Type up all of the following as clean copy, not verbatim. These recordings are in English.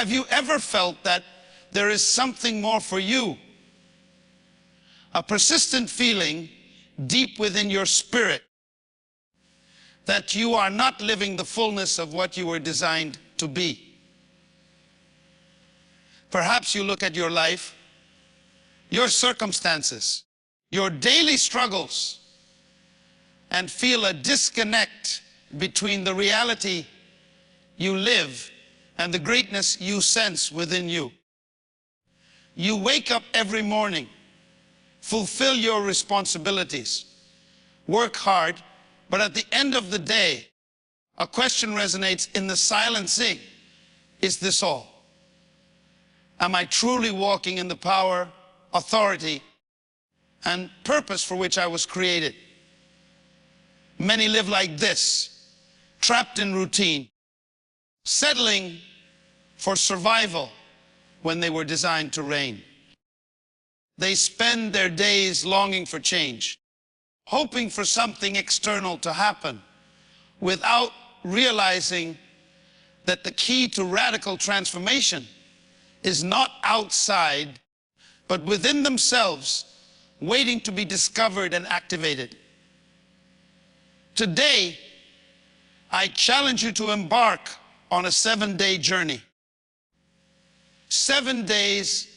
Have you ever felt that there is something more for you? A persistent feeling deep within your spirit that you are not living the fullness of what you were designed to be. Perhaps you look at your life, your circumstances, your daily struggles, and feel a disconnect between the reality you live and the greatness you sense within you. You wake up every morning, fulfill your responsibilities, work hard, but at the end of the day, a question resonates in the silencing. Is this all? Am I truly walking in the power, authority, and purpose for which I was created? Many live like this, trapped in routine, settling for survival when they were designed to reign. They spend their days longing for change, hoping for something external to happen, without realizing that the key to radical transformation is not outside, but within themselves, waiting to be discovered and activated. Today, I challenge you to embark on a 7-day journey. 7 days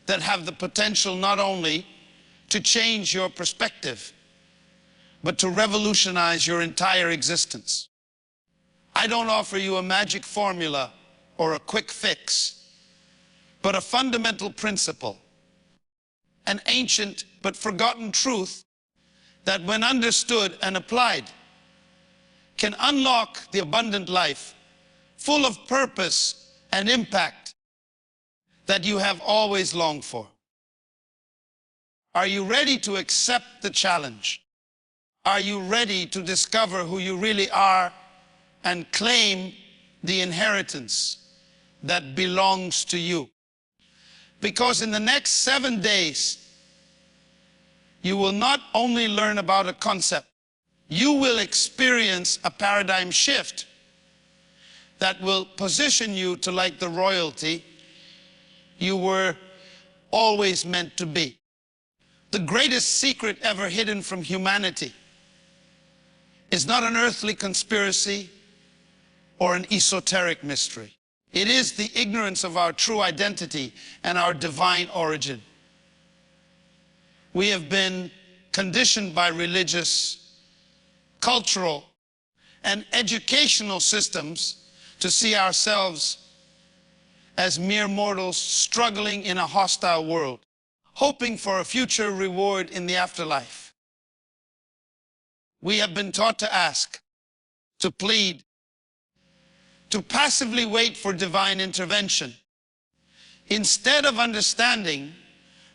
that have the potential not only to change your perspective, but to revolutionize your entire existence. I don't offer you a magic formula or a quick fix, but a fundamental principle, an ancient but forgotten truth that, when understood and applied, can unlock the abundant life, full of purpose and impact, that you have always longed for. Are you ready to accept the challenge? Are you ready to discover who you really are and claim the inheritance that belongs to you? Because in the next 7 days, you will not only learn about a concept, you will experience a paradigm shift that will position you to like the royalty you were always meant to be. The greatest secret ever hidden from humanity is not an earthly conspiracy or an esoteric mystery. It is the ignorance of our true identity and our divine origin. We have been conditioned by religious, cultural, and educational systems to see ourselves as mere mortals struggling in a hostile world, hoping for a future reward in the afterlife. We have been taught to ask, to plead, to passively wait for divine intervention, instead of understanding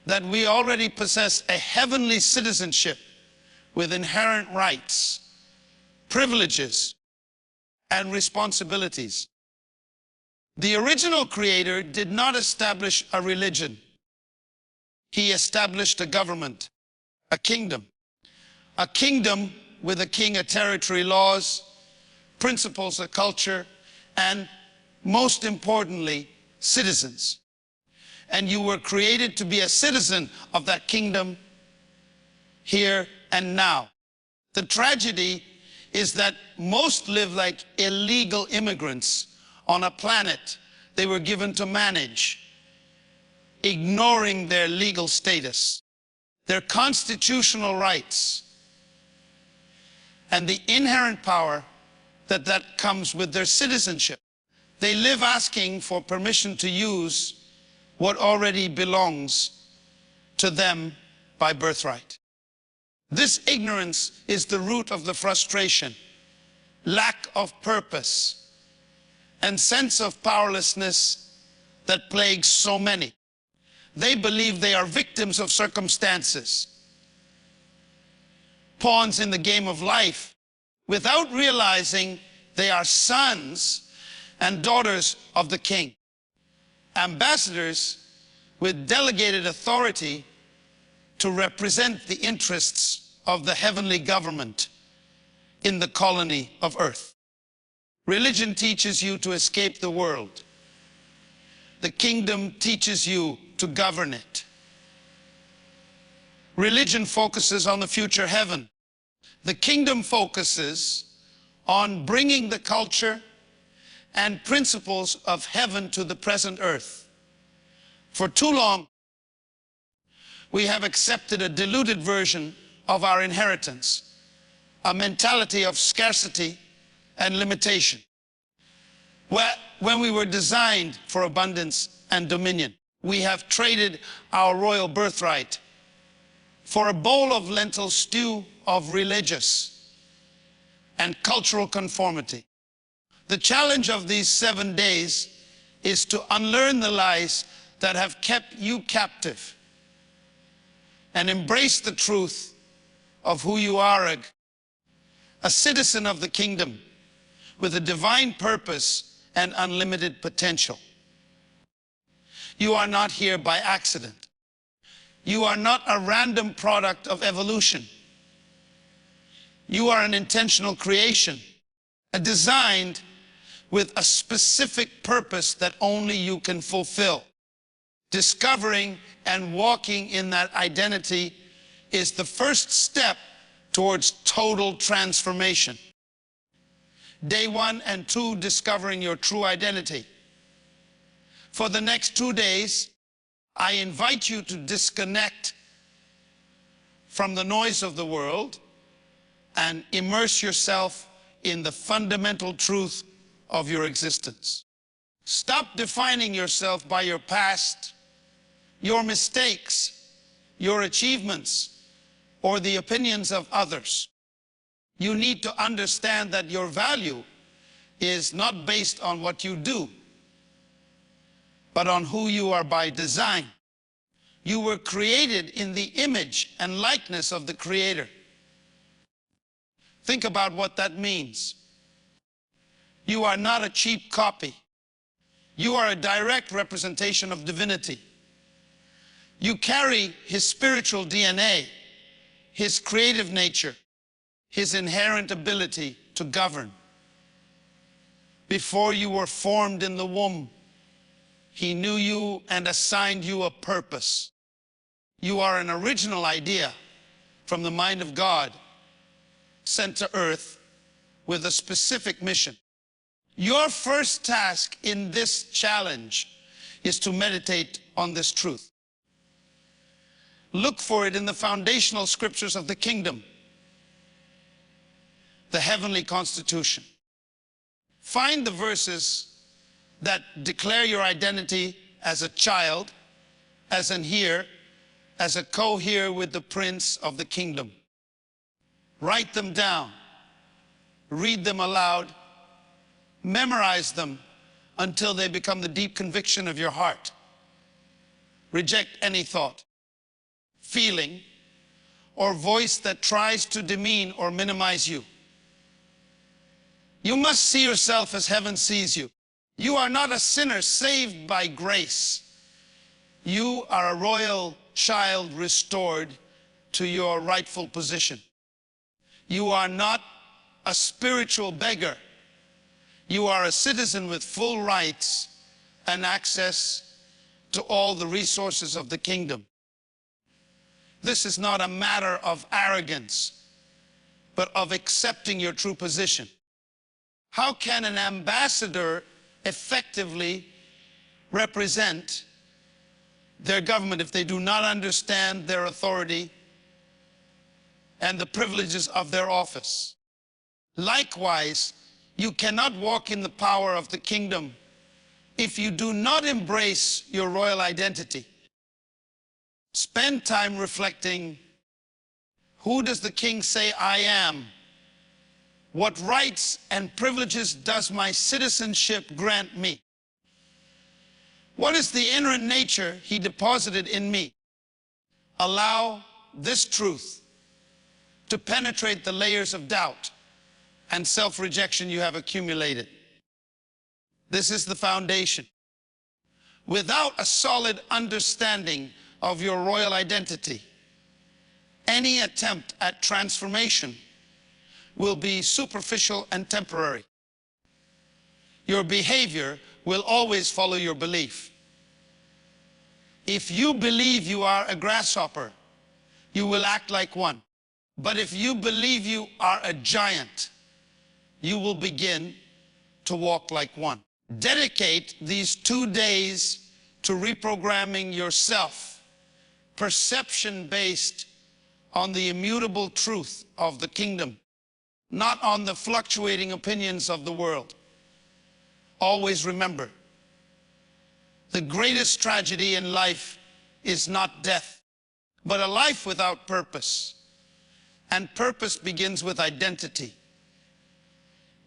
that we already possess a heavenly citizenship with inherent rights, privileges, and responsibilities. The original Creator did not establish a religion. He established a government, a kingdom with a king, a territory, laws, principles, a culture, and most importantly, citizens. And you were created to be a citizen of that kingdom here and now. The tragedy is that most live like illegal immigrants on a planet they were given to manage, ignoring their legal status, their constitutional rights, and the inherent power that comes with their citizenship. They live asking for permission to use what already belongs to them by birthright. This ignorance is the root of the frustration, lack of purpose, and sense of powerlessness that plagues so many. They believe they are victims of circumstances, pawns in the game of life, without realizing they are sons and daughters of the King, ambassadors with delegated authority to represent the interests of the heavenly government in the colony of earth. Religion teaches you to escape the world, the kingdom teaches you to govern it. Religion focuses on the future heaven. The kingdom focuses on bringing the culture and principles of heaven to the present earth. For too long, we have accepted a diluted version of our inheritance, a mentality of scarcity and limitation. When we were designed for abundance and dominion, we have traded our royal birthright for a bowl of lentil stew of religious and cultural conformity. The challenge of these 7 days is to unlearn the lies that have kept you captive and embrace the truth of who you are, a citizen of the kingdom with a divine purpose and unlimited potential. You are not here by accident. You are not a random product of evolution. You are an intentional creation, designed with a specific purpose that only you can fulfill. Discovering and walking in that identity is the first step towards total transformation. Day 1 and 2, discovering your true identity. For the next 2 days, I invite you to disconnect from the noise of the world and immerse yourself in the fundamental truth of your existence. Stop defining yourself by your past, your mistakes, your achievements, or the opinions of others. You need to understand that your value is not based on what you do, but on who you are by design. You were created in the image and likeness of the Creator. Think about what that means. You are not a cheap copy. You are a direct representation of divinity. You carry His spiritual DNA, His creative nature, His inherent ability to govern. Before you were formed in the womb, He knew you and assigned you a purpose. You are an original idea from the mind of God, sent to earth with a specific mission. Your first task in this challenge is to meditate on this truth. Look for it in the foundational scriptures of the kingdom, the heavenly constitution. Find the verses that declare your identity as a child, as an heir, as a co-heir with the Prince of the kingdom. Write them down, read them aloud, memorize them until they become the deep conviction of your heart. Reject any thought, feeling, or voice that tries to demean or minimize you. You must see yourself as heaven sees you. You are not a sinner saved by grace. You are a royal child restored to your rightful position. You are not a spiritual beggar. You are a citizen with full rights and access to all the resources of the kingdom. This is not a matter of arrogance, but of accepting your true position. How can an ambassador effectively represent their government if they do not understand their authority and the privileges of their office? Likewise, you cannot walk in the power of the kingdom if you do not embrace your royal identity. Spend time reflecting, who does the king say I am? What rights and privileges does my citizenship grant me? What is the inherent nature he deposited in me? Allow this truth to penetrate the layers of doubt and self-rejection you have accumulated. This is the foundation. Without a solid understanding of your royal identity, any attempt at transformation will be superficial and temporary. Your behavior will always follow your belief. If you believe you are a grasshopper, you will act like one. But if you believe you are a giant, you will begin to walk like one. Dedicate these 2 days to reprogramming yourself, perception-based on the immutable truth of the kingdom, not on the fluctuating opinions of the world. Always remember, the greatest tragedy in life is not death, but a life without purpose. And purpose begins with identity.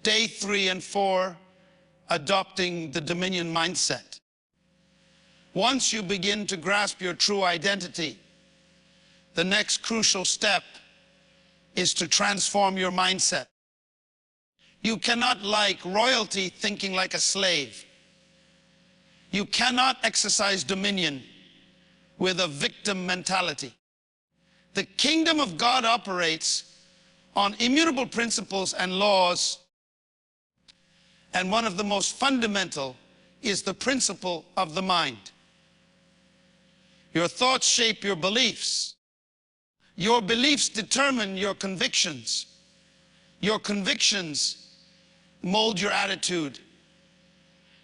Day 3 and 4, adopting the dominion mindset. Once you begin to grasp your true identity, the next crucial step is to transform your mindset. You cannot, like royalty, thinking like a slave. You cannot exercise dominion with a victim mentality. The kingdom of God operates on immutable principles and laws, and one of the most fundamental is the principle of the mind. Your thoughts shape your beliefs. Your beliefs determine your convictions. Your convictions mold your attitude.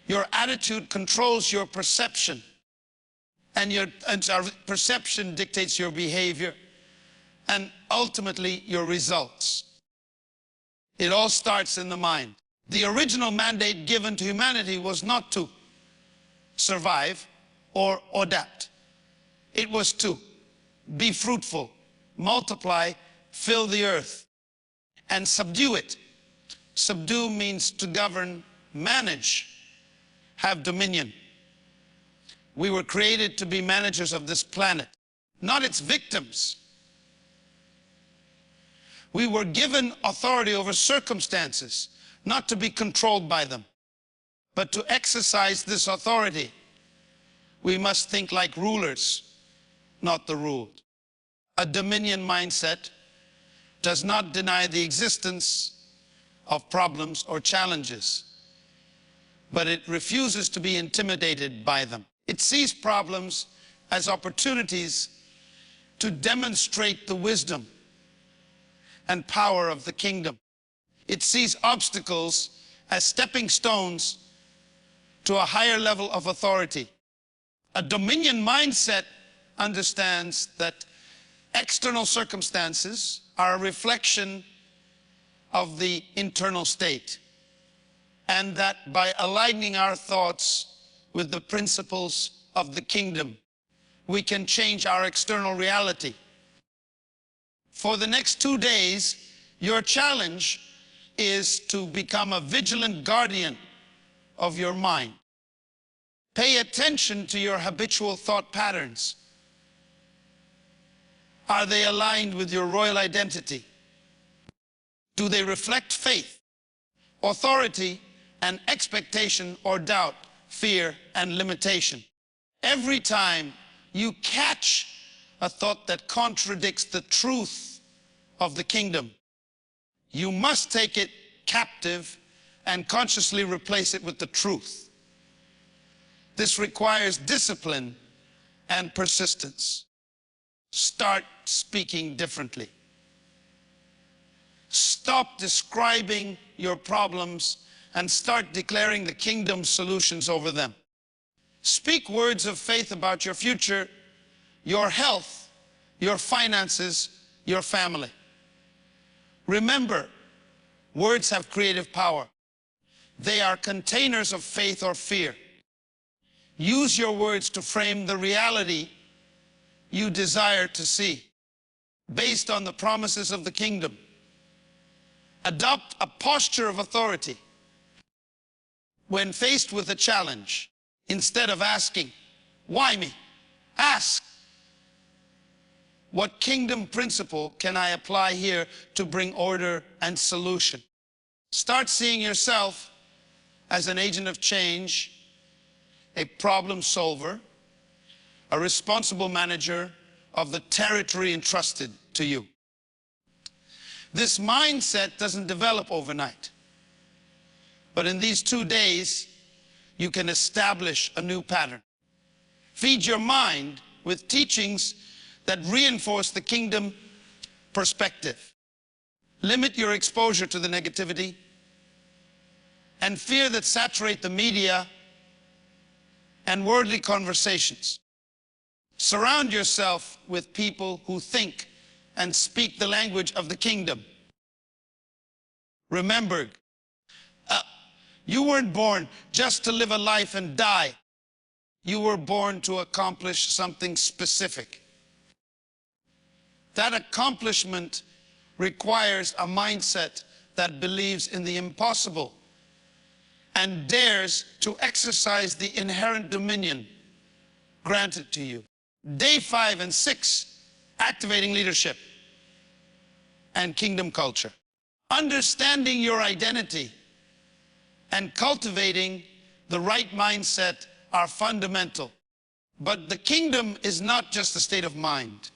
Your attitude controls your perception, and our perception dictates your behavior and ultimately your results. It all starts in the mind. The original mandate given to humanity was not to survive or adapt. It was to be fruitful, multiply, fill the earth, and subdue it. Subdue means to govern, manage, have dominion. We were created to be managers of this planet, not its victims. We were given authority over circumstances, not to be controlled by them. But to exercise this authority, we must think like rulers, not the ruled. A dominion mindset does not deny the existence of problems or challenges, but it refuses to be intimidated by them. It sees problems as opportunities to demonstrate the wisdom and power of the kingdom. It sees obstacles as stepping stones to a higher level of authority. A dominion mindset understands that external circumstances are a reflection of the internal state, and that by aligning our thoughts with the principles of the kingdom, we can change our external reality. For the next 2 days, your challenge is to become a vigilant guardian of your mind. Pay attention to your habitual thought patterns. Are they aligned with your royal identity? Do they reflect faith, authority, and expectation, or doubt, fear, and limitation? Every time you catch a thought that contradicts the truth of the kingdom, you must take it captive and consciously replace it with the truth. This requires discipline and persistence. Start speaking differently. Stop describing your problems and start declaring the kingdom's solutions over them. Speak words of faith about your future, your health, your finances, your family. Remember, words have creative power. They are containers of faith or fear. Use your words to frame the reality you desire to see, based on the promises of the kingdom. Adopt a posture of authority. When faced with a challenge, instead of asking, "Why me?" ask, "What kingdom principle can I apply here to bring order and solution?" Start seeing yourself as an agent of change, a problem solver, a responsible manager of the territory entrusted to you. This mindset doesn't develop overnight, but in these 2 days, you can establish a new pattern. Feed your mind with teachings that reinforce the kingdom perspective. Limit your exposure to the negativity and fear that saturate the media and worldly conversations. Surround yourself with people who think and speak the language of the kingdom. Remember, you weren't born just to live a life and die. You were born to accomplish something specific. That accomplishment requires a mindset that believes in the impossible and dares to exercise the inherent dominion granted to you. Day 5 and 6, activating leadership and kingdom culture. Understanding your identity and cultivating the right mindset are fundamental. But the kingdom is not just a state of mind.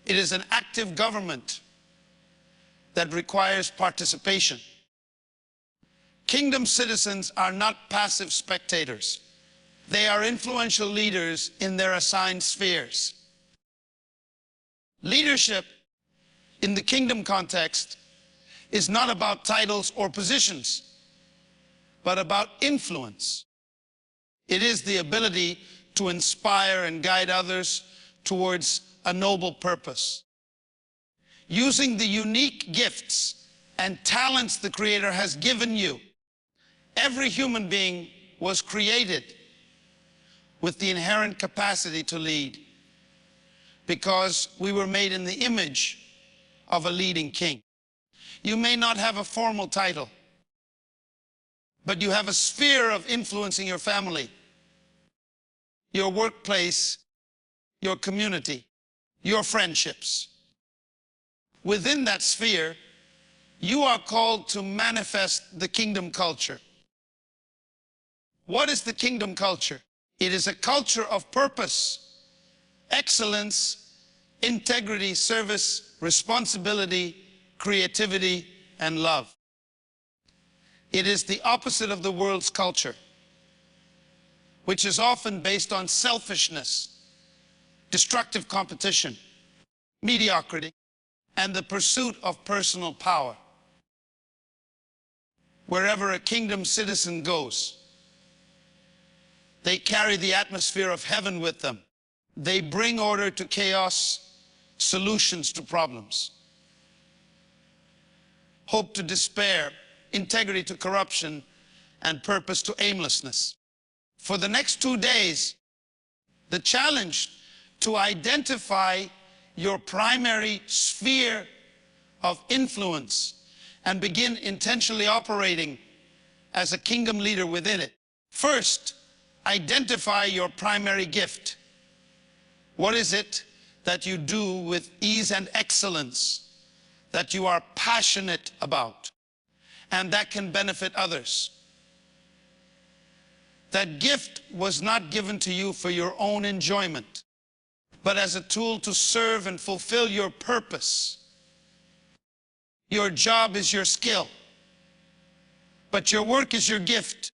It is an active government that requires participation. Kingdom citizens are not passive spectators. They are influential leaders in their assigned spheres. Leadership in the kingdom context is not about titles or positions, but about influence. It is the ability to inspire and guide others towards a noble purpose. Using the unique gifts and talents the Creator has given you. Every human being was created with the inherent capacity to lead, because we were made in the image of a leading king. You may not have a formal title, but you have a sphere of influencing your family, your workplace, your community, your friendships. Within that sphere, you are called to manifest the kingdom culture. What is the kingdom culture? It is a culture of purpose, excellence, integrity, service, responsibility, creativity, and love. It is the opposite of the world's culture, which is often based on selfishness, destructive competition, mediocrity, and the pursuit of personal power. Wherever a kingdom citizen goes, they carry the atmosphere of heaven with them. They bring order to chaos, solutions to problems, hope to despair, integrity to corruption, and purpose to aimlessness. For the next 2 days, the challenge to identify your primary sphere of influence and begin intentionally operating as a kingdom leader within it. First, identify your primary gift. What is it that you do with ease and excellence, that you are passionate about, and that can benefit others? That gift was not given to you for your own enjoyment, but as a tool to serve and fulfill your purpose. Your job is your skill, but your work is your gift.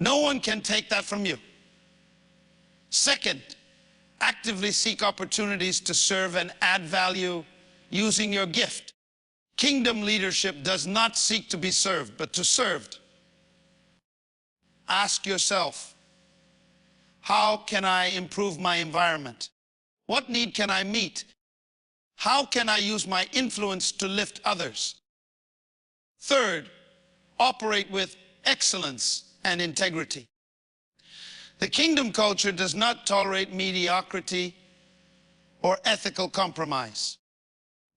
No one can take that from you. Second, actively seek opportunities to serve and add value using your gift. Kingdom leadership does not seek to be served, but to served. Ask yourself, how can I improve my environment? What need can I meet? How can I use my influence to lift others? Third, operate with excellence and integrity. The kingdom culture does not tolerate mediocrity or ethical compromise.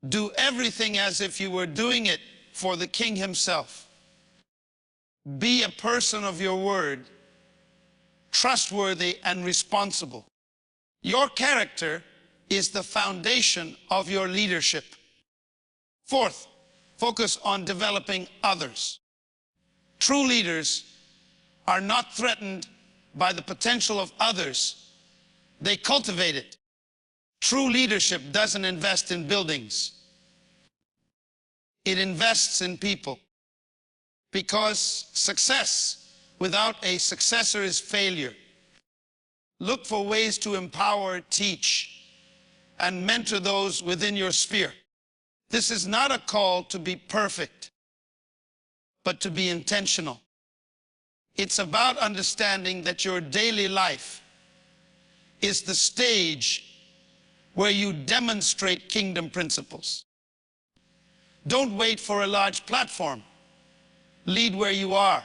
Do everything as if you were doing it for the king himself. Be a person of your word, trustworthy and responsible. Your character is the foundation of your leadership. Fourth, focus on developing others. True leaders are not threatened by the potential of others. They cultivate it. True leadership doesn't invest in buildings. It invests in people. Because success without a successor is failure. Look for ways to empower, teach, and mentor those within your sphere. This is not a call to be perfect, but to be intentional. It's about understanding that your daily life is the stage where you demonstrate kingdom principles. Don't wait for a large platform. Lead where you are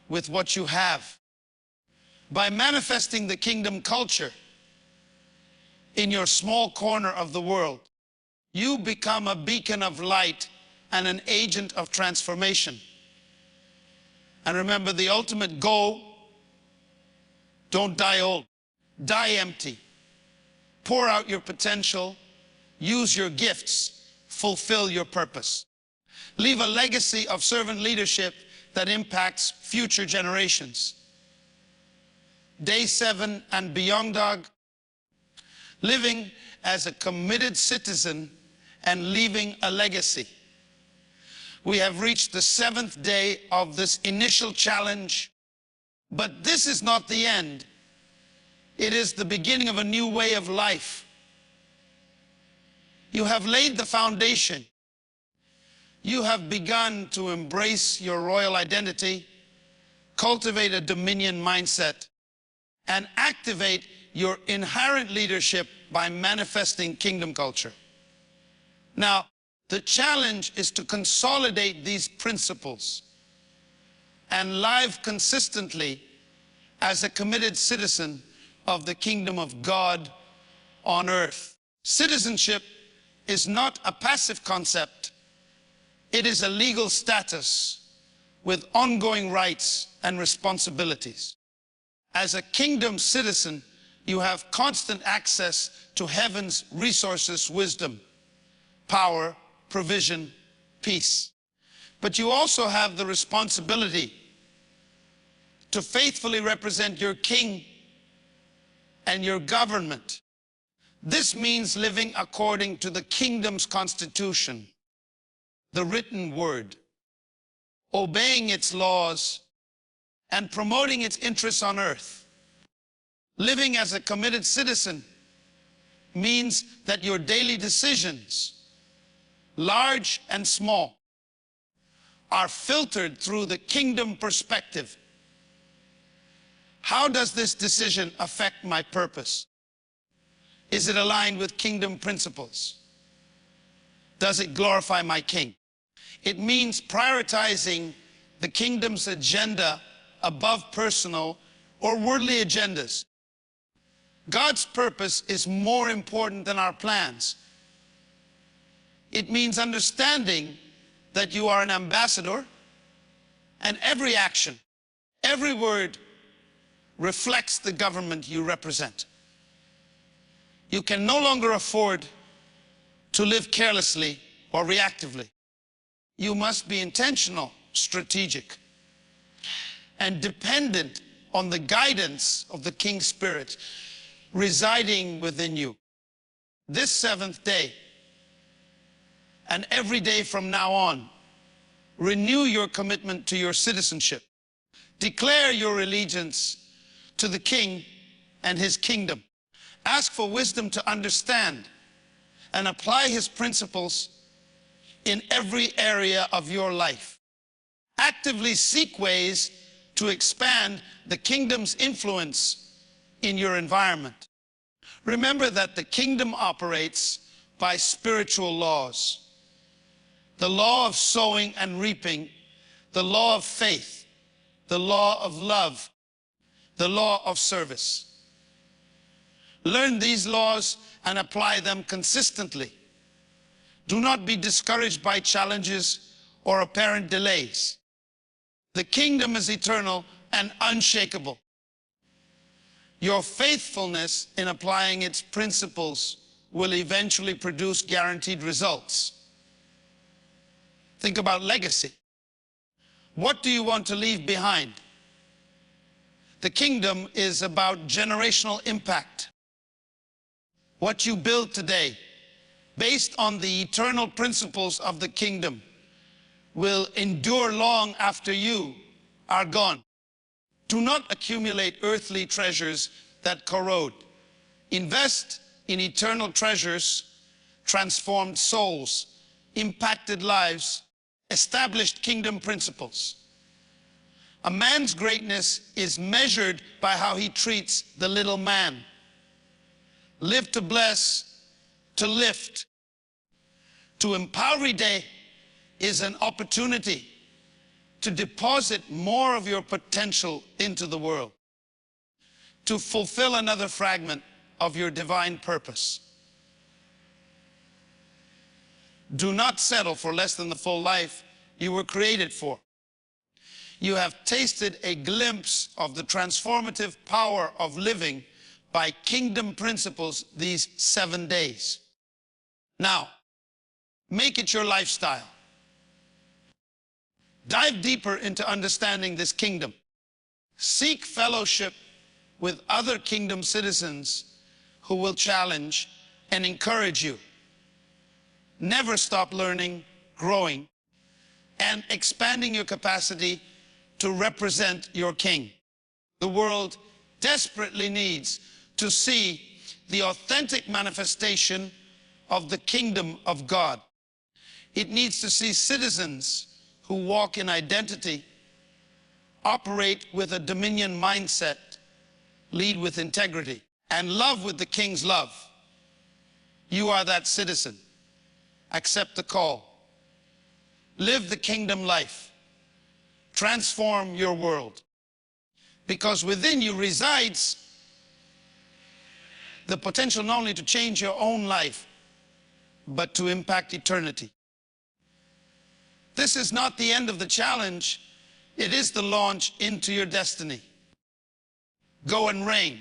with what you have. By manifesting the kingdom culture in your small corner of the world, you become a beacon of light and an agent of transformation. And remember, the ultimate goal: don't die old, die empty. Pour out your potential, use your gifts, fulfill your purpose. Leave a legacy of servant leadership that impacts future generations. Day 7 and beyond, dog. Living as a committed citizen and leaving a legacy. We have reached the 7th day of this initial challenge, but this is not the end. It is the beginning of a new way of life. You have laid the foundation. You have begun to embrace your royal identity, cultivate a dominion mindset, and activate your inherent leadership by manifesting kingdom culture. Now, the challenge is to consolidate these principles and live consistently as a committed citizen of the kingdom of God on earth. Citizenship is not a passive concept. It is a legal status with ongoing rights and responsibilities. As a kingdom citizen, you have constant access to heaven's resources, wisdom, power, provision, peace. But you also have the responsibility to faithfully represent your king and your government. This means living according to the kingdom's constitution, the written word, obeying its laws, and promoting its interests on earth. Living as a committed citizen means that your daily decisions, large and small, are filtered through the kingdom perspective. How does this decision affect my purpose? Is it aligned with kingdom principles? Does it glorify my king? It means prioritizing the kingdom's agenda above personal or worldly agendas. God's purpose is more important than our plans. It means understanding that you are an ambassador, and every action, every word reflects the government you represent. You can no longer afford to live carelessly or reactively. You must be intentional, strategic, and dependent on the guidance of the King's Spirit residing within you. This 7th day, and every day from now on, renew your commitment to your citizenship. Declare your allegiance to the King and his kingdom. Ask for wisdom to understand and apply his principles in every area of your life. Actively seek ways to expand the kingdom's influence in your environment. Remember that the kingdom operates by spiritual laws. The law of sowing and reaping, the law of faith, the law of love, the law of service. Learn these laws and apply them consistently. Do not be discouraged by challenges or apparent delays. The kingdom is eternal and unshakable. Your faithfulness in applying its principles will eventually produce guaranteed results. Think about legacy. What do you want to leave behind? The kingdom is about generational impact. What you build today, based on the eternal principles of the kingdom, will endure long after you are gone. Do not accumulate earthly treasures that corrode. Invest in eternal treasures, transformed souls, impacted lives, established kingdom principles. A man's greatness is measured by how he treats the little man. Live to bless, to lift. To empower every day is an opportunity to deposit more of your potential into the world, to fulfill another fragment of your divine purpose. Do not settle for less than the full life you were created for. You have tasted a glimpse of the transformative power of living by kingdom principles these 7 days. Now, make it your lifestyle. Dive deeper into understanding this kingdom. Seek fellowship with other kingdom citizens who will challenge and encourage you. Never stop learning, growing, and expanding your capacity to represent your king. The world desperately needs to see the authentic manifestation of the kingdom of God. It needs to see citizens who walk in identity, operate with a dominion mindset, lead with integrity, and love with the king's love. You are that citizen. Accept the call. Live the kingdom life. Transform your world. Because within you resides the potential not only to change your own life, but to impact eternity. This is not the end of the challenge. It is the launch into your destiny. Go and reign.